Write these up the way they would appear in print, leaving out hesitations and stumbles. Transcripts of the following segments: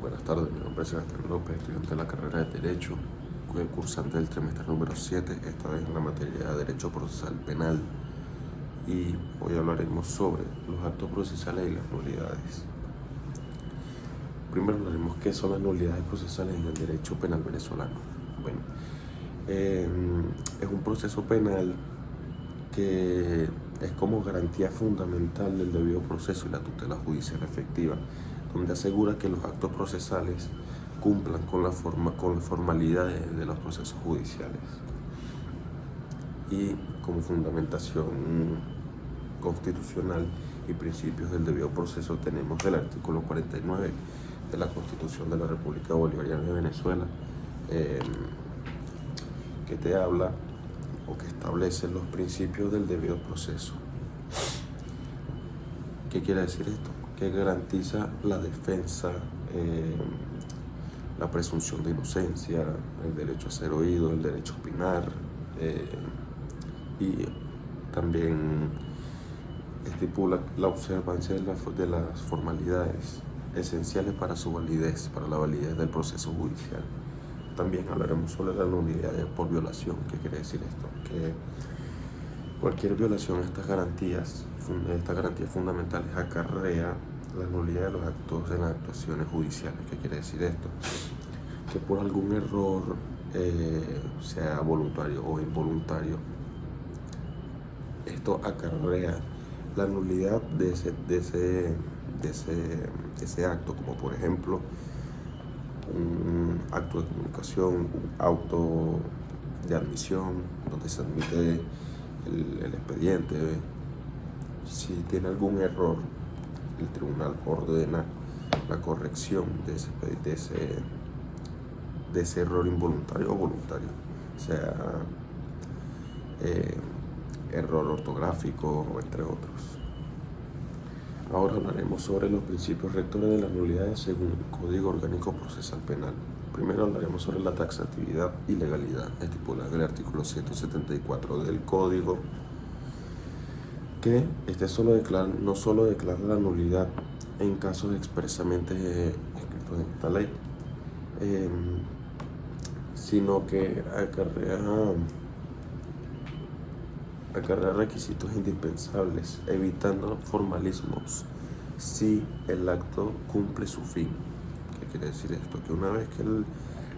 Buenas tardes, mi nombre es Sebastián López, estudiante de la carrera de Derecho, cursante del trimestre número 7, esta vez en la materia de Derecho Procesal Penal. Y hoy hablaremos sobre los actos procesales y las nulidades. Primero hablaremos qué son las nulidades procesales en el derecho penal venezolano. Bueno, es un proceso penal que es como garantía fundamental del debido proceso y la tutela judicial efectiva, donde asegura que los actos procesales cumplan con la formalidad de los procesos judiciales. Y como fundamentación constitucional y principios del debido proceso tenemos el artículo 49 de la Constitución de la República Bolivariana de Venezuela, que te habla o que establece los principios del debido proceso. ¿Qué quiere decir esto? Que garantiza la defensa, la presunción de inocencia, el derecho a ser oído, el derecho a opinar, y también estipula la observancia de las formalidades esenciales para su validez, para la validez del proceso judicial. También hablaremos sobre la nulidad por violación. ¿Qué quiere decir esto? Que cualquier violación a estas garantías fundamentales acarrea la nulidad de los actos en las actuaciones judiciales. ¿Qué quiere decir esto? Que por algún error, sea voluntario o involuntario, esto acarrea la nulidad de ese acto, como por ejemplo un acto de comunicación, un auto de admisión, donde se admite el expediente. Si tiene algún error, el tribunal ordena la corrección de ese error involuntario o voluntario, sea error ortográfico, entre otros. Ahora hablaremos sobre los principios rectores de las nulidades según el Código Orgánico Procesal Penal. Primero hablaremos sobre la taxatividad y legalidad, estipulada en el artículo 174 del Código, que no solo declara la nulidad en casos expresamente escritos en esta ley, sino que acarrea requisitos indispensables, evitando formalismos si el acto cumple su fin. ¿Qué quiere decir esto? Que una vez que el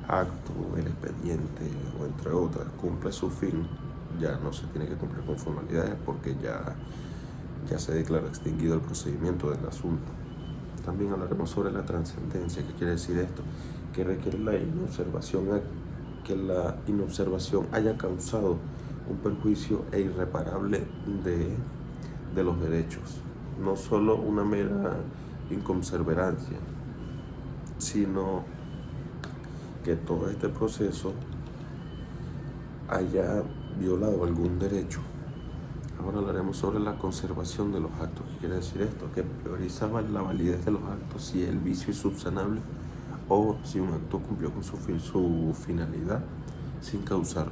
acto, el expediente o entre otras cumple su fin, ya no se tiene que cumplir con formalidades porque ya se declara extinguido el procedimiento del asunto. También hablaremos sobre la trascendencia. ¿Qué quiere decir esto? Que requiere que la inobservación haya causado un perjuicio irreparable de los derechos, no solo una mera inconserverancia, sino que todo este proceso haya violado algún derecho. Ahora hablaremos sobre la conservación de los actos. ¿Qué quiere decir esto? Que prioriza la validez de los actos si el vicio es subsanable o si un acto cumplió con su finalidad sin causar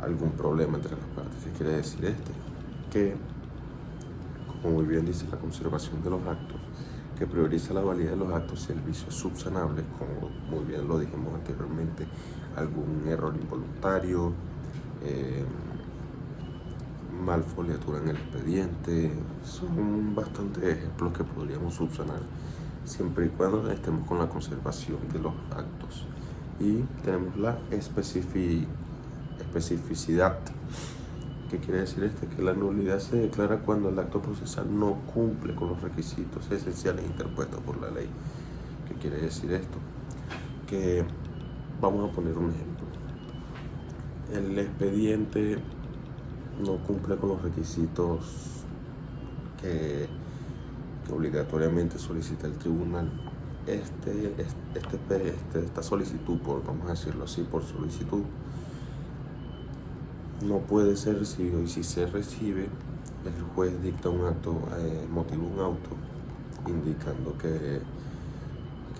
algún problema entre las partes. ¿Qué quiere decir esto? Que, como muy bien dice la conservación de los actos, que prioriza la validez de los actos si el vicio es subsanable, como muy bien lo dijimos anteriormente, algún error involuntario, malfoliatura en el expediente. Son bastantes ejemplos que podríamos subsanar siempre y cuando estemos con la conservación de los actos. Y tenemos la especificidad. ¿Qué quiere decir esto? Que la nulidad se declara cuando el acto procesal no cumple con los requisitos esenciales interpuestos por la ley. ¿Qué quiere decir esto? Que vamos a poner un ejemplo. El expediente no cumple con los requisitos que obligatoriamente solicita el tribunal. Esta solicitud, vamos a decirlo así, por solicitud, no puede ser recibido, y si se recibe, el juez dicta un acto, motiva un auto indicando que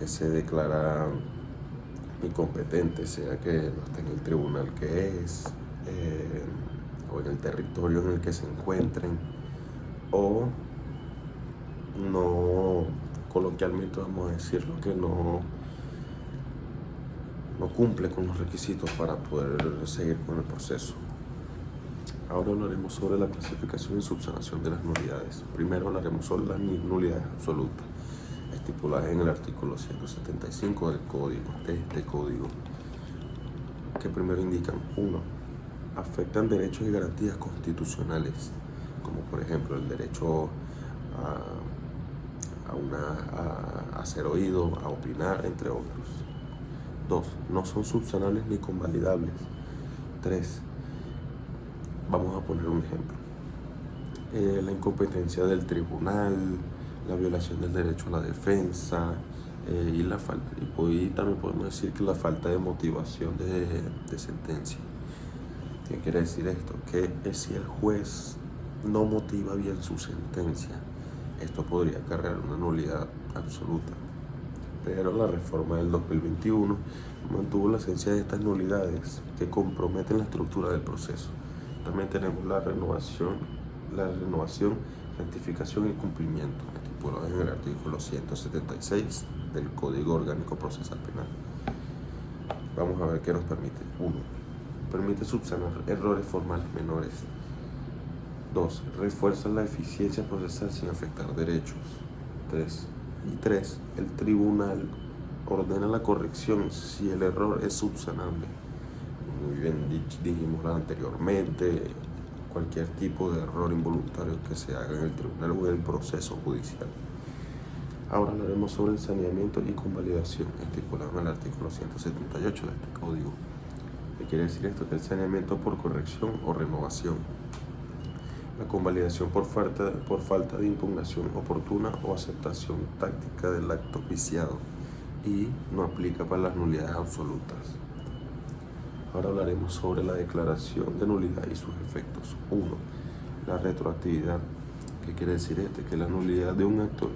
se declara incompetente, sea que no esté en el tribunal que es, o en el territorio en el que se encuentren, o no coloquialmente vamos a decirlo, que no cumple con los requisitos para poder seguir con el proceso. Ahora hablaremos sobre la clasificación y subsanación de las nulidades. Primero hablaremos sobre las nulidades absolutas, estipuladas en el artículo 175 del código, de este código, que primero indican: 1. Afectan derechos y garantías constitucionales, como por ejemplo el derecho a ser oído, a opinar, entre otros. 2. No son subsanables ni convalidables. 3. Vamos a poner un ejemplo. La incompetencia del tribunal, la violación del derecho a la defensa, y también podemos decir que la falta de motivación de sentencia. ¿Qué quiere decir esto? Que si el juez no motiva bien su sentencia, esto podría acarrear una nulidad absoluta. Pero la reforma del 2021 mantuvo la esencia de estas nulidades que comprometen la estructura del proceso. También tenemos la renovación, rectificación y cumplimiento, estipulado en el artículo 176 del Código Orgánico Procesal Penal. Vamos a ver qué nos permite. 1. Permite subsanar errores formales menores. 2. Refuerza la eficiencia procesal sin afectar derechos. 3. El tribunal ordena la corrección si el error es subsanable. Muy bien dijimos anteriormente, cualquier tipo de error involuntario que se haga en el tribunal o en el proceso judicial. Ahora hablaremos sobre el saneamiento y convalidación, estipulado en el artículo 178 de este código. ¿Qué quiere decir esto? Que el saneamiento por corrección o renovación, la convalidación por falta de impugnación oportuna o aceptación táctica del acto viciado, y no aplica para las nulidades absolutas. Ahora hablaremos sobre la declaración de nulidad y sus efectos. 1. La retroactividad. ¿Qué quiere decir esto? Que la nulidad de un acto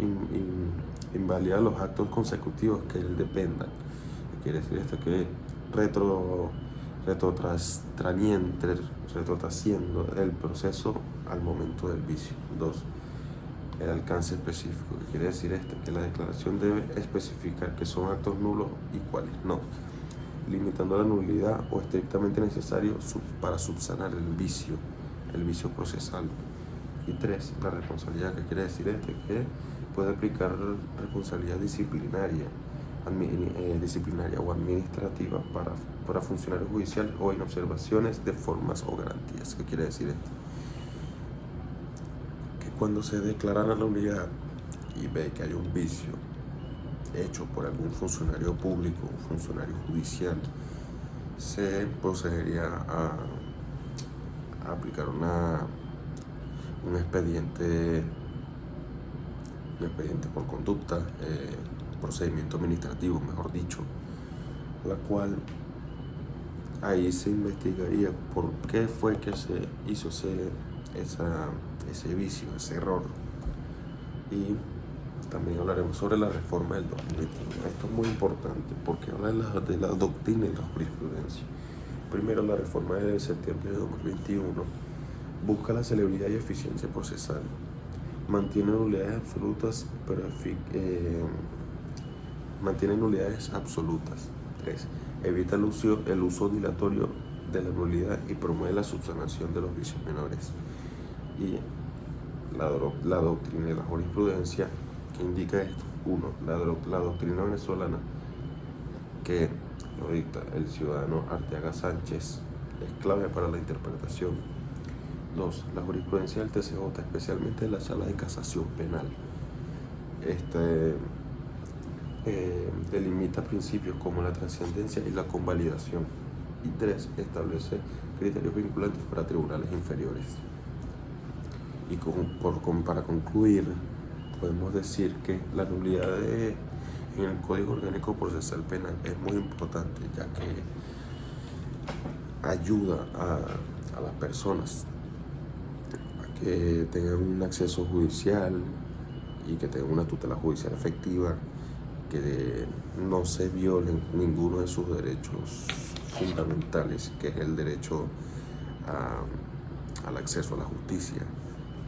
invalida los actos consecutivos que él dependa. ¿Qué quiere decir esto? Que retrotrayendo el proceso al momento del vicio. 2. El alcance específico. ¿Qué quiere decir esto? Que la declaración debe especificar que son actos nulos y cuáles no, limitando la nulidad o estrictamente necesario para subsanar el vicio procesal. Y 3. La responsabilidad. ¿Qué quiere decir esto? Que puede aplicar responsabilidad disciplinaria o administrativa para funcionarios judiciales o en observaciones de formas o garantías. ¿Qué quiere decir esto? Que cuando se declara la nulidad y ve que hay un vicio hecho por algún funcionario público o funcionario judicial, se procedería a aplicar un expediente por conducta, procedimiento administrativo, mejor dicho, la cual ahí se investigaría por qué fue que se hizo ese vicio, ese error. Y también hablaremos sobre la reforma del 2021. Esto es muy importante porque habla de la doctrina y la jurisprudencia. Primero, la reforma de septiembre de 2021 busca la celeridad y eficiencia procesal. Mantiene nulidades absolutas, mantiene nulidades absolutas. 3. Evita el uso dilatorio de la nulidad y promueve la subsanación de los vicios menores. Y la doctrina y la jurisprudencia, que indica esto. 1. La doctrina venezolana, que lo dicta el ciudadano Arteaga Sánchez, es clave para la interpretación. 2. La jurisprudencia del TCJ, especialmente de la Sala de Casación Penal, delimita principios como la trascendencia y la convalidación. Y 3. Establece criterios vinculantes para tribunales inferiores. Y para concluir, podemos decir que la nulidad en el Código Orgánico Procesal Penal es muy importante, ya que ayuda a las personas a que tengan un acceso judicial y que tengan una tutela judicial efectiva, que no se violen ninguno de sus derechos fundamentales, que es el derecho al acceso a la justicia,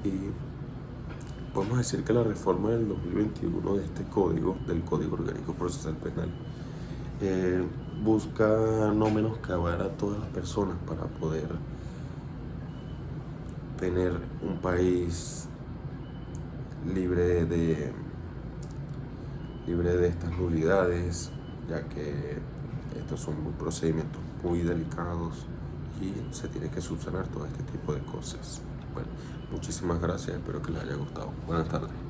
y podemos decir que la reforma del 2021 de este código, del Código Orgánico Procesal Penal, busca no menoscabar a todas las personas para poder tener un país libre de estas nulidades, ya que estos son procedimientos muy delicados y se tiene que subsanar todo este tipo de cosas. Bueno, muchísimas gracias, espero que les haya gustado. Buenas tardes.